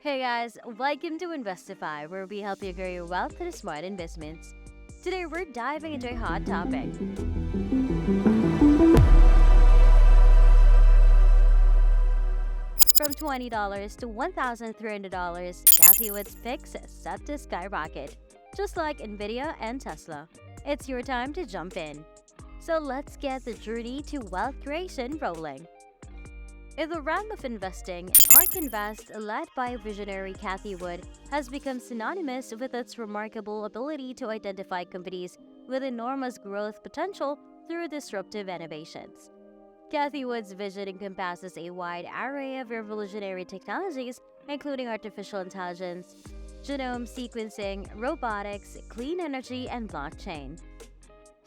Hey guys, welcome to Investify, where we help you grow your wealth through smart investments. Today we're diving into a hot topic. From $20 to $1,300, Cathie Wood's picks set to skyrocket. Just like Nvidia and Tesla, it's your time to jump in. So let's get the journey to wealth creation rolling. In the realm of investing, Ark Invest, led by visionary Cathie Wood, has become synonymous with its remarkable ability to identify companies with enormous growth potential through disruptive innovations. Cathie Wood's vision encompasses a wide array of revolutionary technologies, including artificial intelligence, genome sequencing, robotics, clean energy, and blockchain.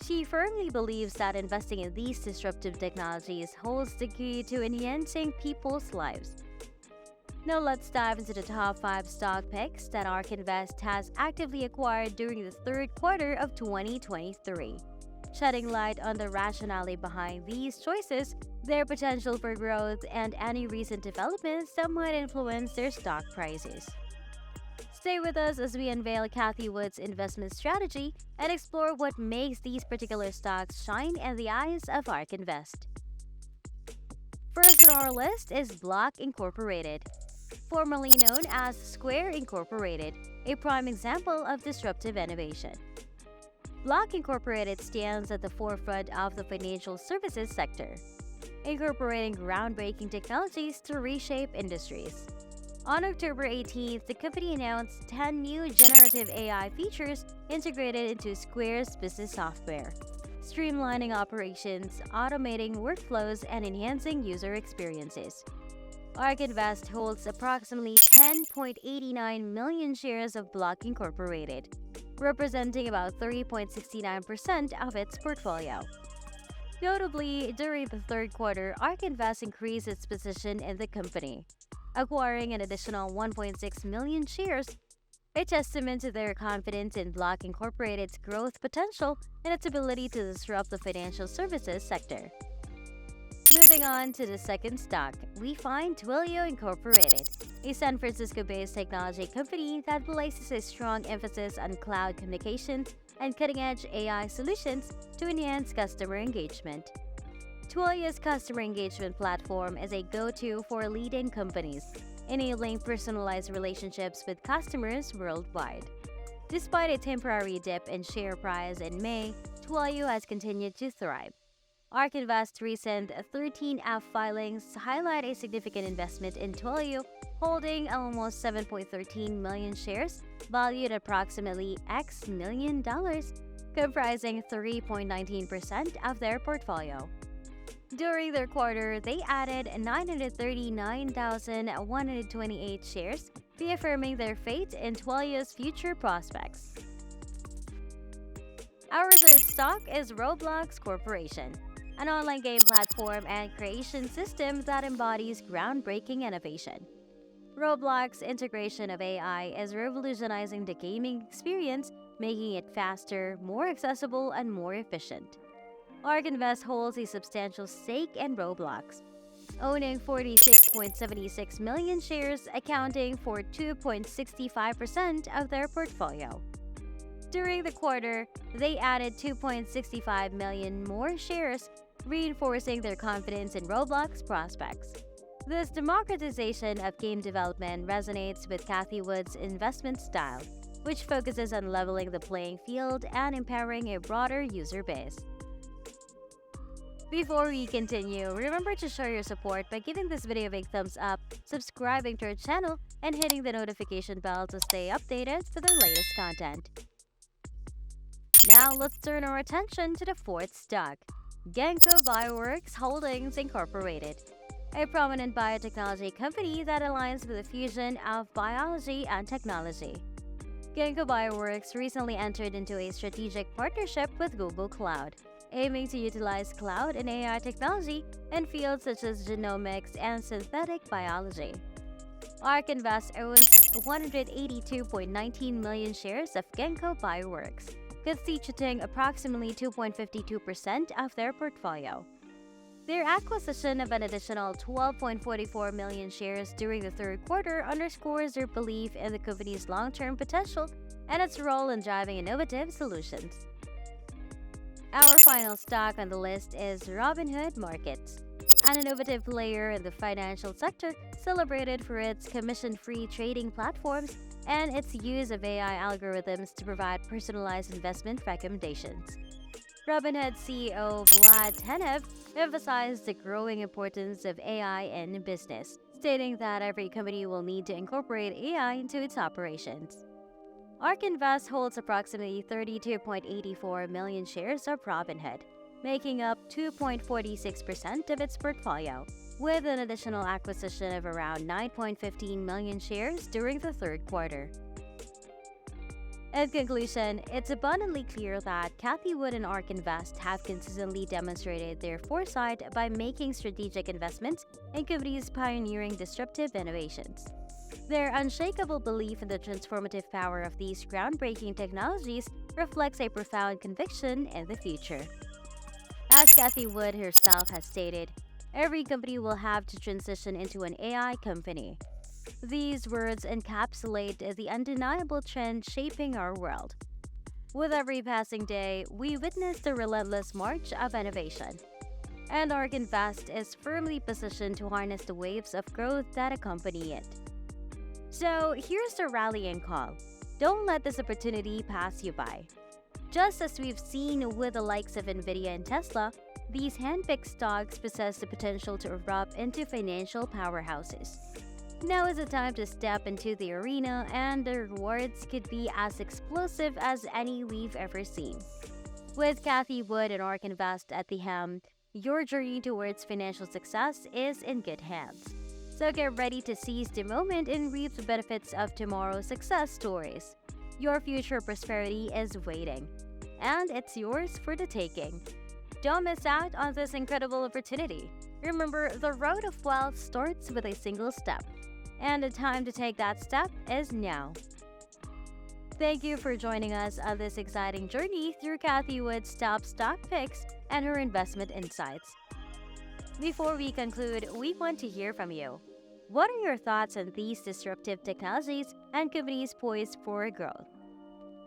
She firmly believes that investing in these disruptive technologies holds the key to enhancing people's lives. Now let's dive into the top 5 stock picks that Ark Invest has actively acquired during the third quarter of 2023. Shedding light on the rationale behind these choices, their potential for growth, and any recent developments that might influence their stock prices. Stay with us as we unveil Cathie Wood's investment strategy and explore what makes these particular stocks shine in the eyes of Ark Invest. First on our list is Block Incorporated, formerly known as Square Incorporated, a prime example of disruptive innovation. Block Incorporated stands at the forefront of the financial services sector, incorporating groundbreaking technologies to reshape industries. On October 18th, the company announced 10 new generative AI features integrated into Square's business software, streamlining operations, automating workflows, and enhancing user experiences. Ark Invest holds approximately 10.89 million shares of Block Incorporated, representing about 3.69% of its portfolio. Notably, during the third quarter, Ark Invest increased its position in the company, acquiring an additional 1.6 million shares, a testament to their confidence in Block Incorporated's growth potential and its ability to disrupt the financial services sector. Moving on to the second stock, we find Twilio Incorporated, a San Francisco-based technology company that places a strong emphasis on cloud communications and cutting-edge AI solutions to enhance customer engagement. Twilio's customer engagement platform is a go-to for leading companies, enabling personalized relationships with customers worldwide. Despite a temporary dip in share price in May, Twilio has continued to thrive. Ark Invest's recent 13F filings highlight a significant investment in Twilio, holding almost 7.13 million shares, valued at approximately X million dollars, comprising 3.19% of their portfolio. During their quarter, they added 939,128 shares, reaffirming their faith in Twilio's future prospects. Our third stock is Roblox Corporation, an online game platform and creation system that embodies groundbreaking innovation. Roblox's integration of AI is revolutionizing the gaming experience, making it faster, more accessible, and more efficient. Ark Invest holds a substantial stake in Roblox, owning 46.76 million shares, accounting for 2.65% of their portfolio. During the quarter, they added 2.65 million more shares, reinforcing their confidence in Roblox prospects. This democratization of game development resonates with Cathie Wood's investment style, which focuses on leveling the playing field and empowering a broader user base. Before we continue, remember to show your support by giving this video a big thumbs up, subscribing to our channel, and hitting the notification bell to stay updated for the latest content. Now let's turn our attention to the fourth stock, Ginkgo Bioworks Holdings Incorporated, a prominent biotechnology company that aligns with the fusion of biology and technology. Ginkgo Bioworks recently entered into a strategic partnership with Google Cloud, aiming to utilize cloud and AI technology in fields such as genomics and synthetic biology. Ark Invest owns 182.19 million shares of Ginkgo Bioworks, constituting approximately 2.52% of their portfolio. Their acquisition of an additional 12.44 million shares during the third quarter underscores their belief in the company's long-term potential and its role in driving innovative solutions. Our final stock on the list is Robinhood Markets, an innovative player in the financial sector celebrated for its commission-free trading platforms and its use of AI algorithms to provide personalized investment recommendations. Robinhood CEO Vlad Tenev emphasized the growing importance of AI in business, stating that every company will need to incorporate AI into its operations. Ark Invest holds approximately 32.84 million shares of Robinhood, making up 2.46% of its portfolio, with an additional acquisition of around 9.15 million shares during the third quarter. In conclusion, it's abundantly clear that Cathie Wood and Ark Invest have consistently demonstrated their foresight by making strategic investments in companies pioneering disruptive innovations. Their unshakable belief in the transformative power of these groundbreaking technologies reflects a profound conviction in the future. As Cathie Wood herself has stated, every company will have to transition into an AI company. These words encapsulate the undeniable trend shaping our world. With every passing day, we witness the relentless march of innovation. And Ark Invest is firmly positioned to harness the waves of growth that accompany it. So here's the rallying call. Don't let this opportunity pass you by. Just as we've seen with the likes of Nvidia and Tesla, these handpicked stocks possess the potential to erupt into financial powerhouses. Now is the time to step into the arena, and the rewards could be as explosive as any we've ever seen. With Cathie Wood and Ark Invest at the helm, your journey towards financial success is in good hands. So get ready to seize the moment and reap the benefits of tomorrow's success stories. Your future prosperity is waiting, and it's yours for the taking. Don't miss out on this incredible opportunity. Remember, the road of wealth starts with a single step, and the time to take that step is now. Thank you for joining us on this exciting journey through Cathie Wood's top stock picks and her investment insights. Before we conclude, we want to hear from you. What are your thoughts on these disruptive technologies and companies poised for growth?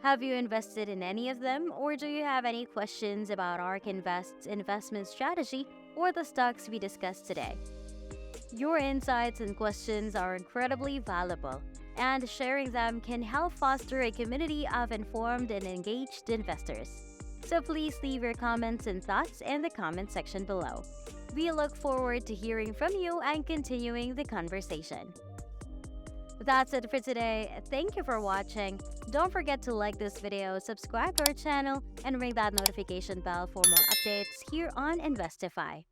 Have you invested in any of them, or do you have any questions about Ark Invest's investment strategy or the stocks we discussed today? Your insights and questions are incredibly valuable, and sharing them can help foster a community of informed and engaged investors. So please leave your comments and thoughts in the comment section below. We look forward to hearing from you and continuing the conversation. That's it for today. Thank you for watching. Don't forget to like this video, subscribe to our channel, and ring that notification bell for more updates here on Investify.